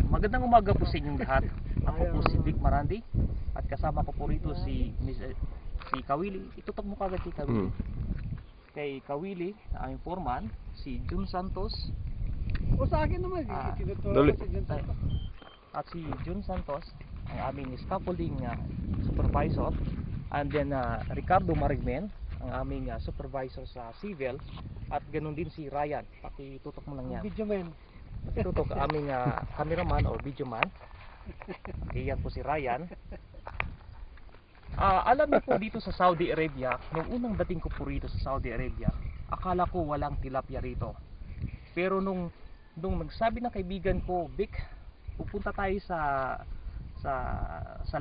Magandang umaga po sa inyong lahat. Ako po si Vic Marandi at kasama ko po rito si Kawili. Itutok mo kagad si Kawili. Kay Kawili, na aming foreman, si Jun Santos. O sa akin naman, Dali. si Jun Santos. At si Jun Santos, ang aming scaffolding supervisor. And then Ricardo Marigmen, ang aming supervisor sa civil. At ganun din si Ryan. Pakitutok mo lang yan. Video man. Tutok aming cameraman or videoman. Okay, yan po si Ryan. Alam niyo po dito sa Saudi Arabia, nung unang dating ko po rito sa Saudi Arabia, akala ko walang tilapia rito. Pero nung nagsabi ng kaibigan ko, Vic, pupunta tayo sa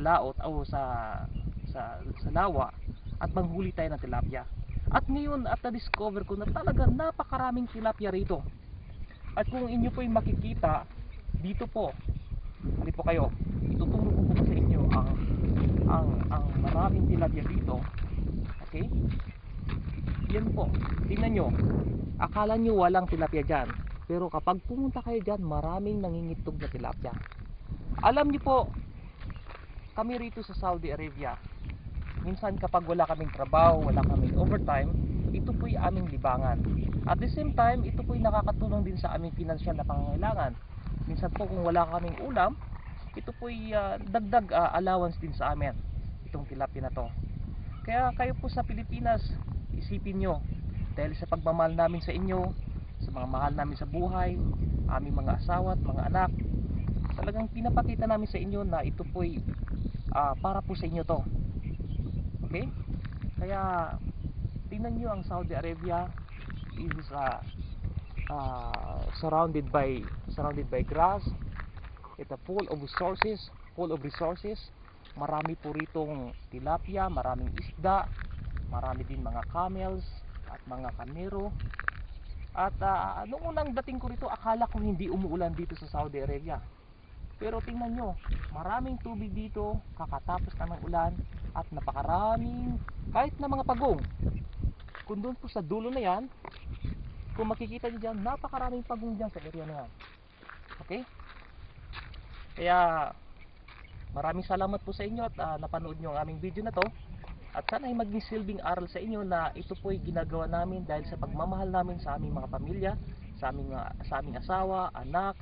laot o sa lawa at manghuli tayo ng tilapia. At ngayon at na-discover ko na talaga napakaraming tilapia rito. At kung inyo po yung makikita dito po, hali po kayo, ituturo ko po sa inyo ang maraming tilapia dito. Okay? Yan po, tingnan nyo, akala nyo walang tilapia dyan, pero kapag pumunta kayo dyan, maraming nangingitog na tilapia. Alam nyo po, kami rito sa Saudi Arabia, minsan kapag wala kaming trabaho, wala kaming overtime, ito po'y aming libangan. At the same time, ito po'y nakakatulong din sa aming pinansyal na pangangailangan. Minsan po kung wala kaming ulam, ito po'y dagdag allowance din sa amin, itong tilapia na to. Kaya kayo po sa Pilipinas, isipin nyo, dahil sa pagmamahal namin sa inyo, sa mga mahal namin sa buhay, aming mga asawa at mga anak, talagang pinapakita namin sa inyo na ito po'y para po sa inyo to. Okay? Kaya tingnan nyo ang Saudi Arabia is surrounded by grass. It's full of resources. Marami po ritong tilapia, maraming isda, marami din mga camels at mga kanero. At nung unang dating ko rito, akala ko hindi umuulan dito sa Saudi Arabia. Pero tingnan nyo, maraming tubig dito, kakatapos na ng ulan, at napakaraming, kahit na mga pagong. Kung doon po sa dulo na yan, kung makikita nyo dyan, napakaraming pagong dyan sa area na yan. Okay? Kaya, maraming salamat po sa inyo at napanood nyo ang aming video na to. At sana ay maging silbing aral sa inyo na ito po ay ginagawa namin dahil sa pagmamahal namin sa aming mga pamilya, sa aming asawa, anak.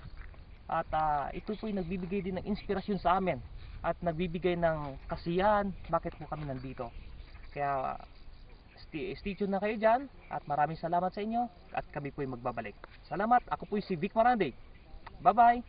At ito po ay nagbibigay din ng inspirasyon sa amin at nagbibigay ng kasiyahan bakit po kami nandito. Kaya stay tuned na kayo dyan at maraming salamat sa inyo at kami po ay magbabalik. Salamat, ako po si Vic Marandi. Bye bye!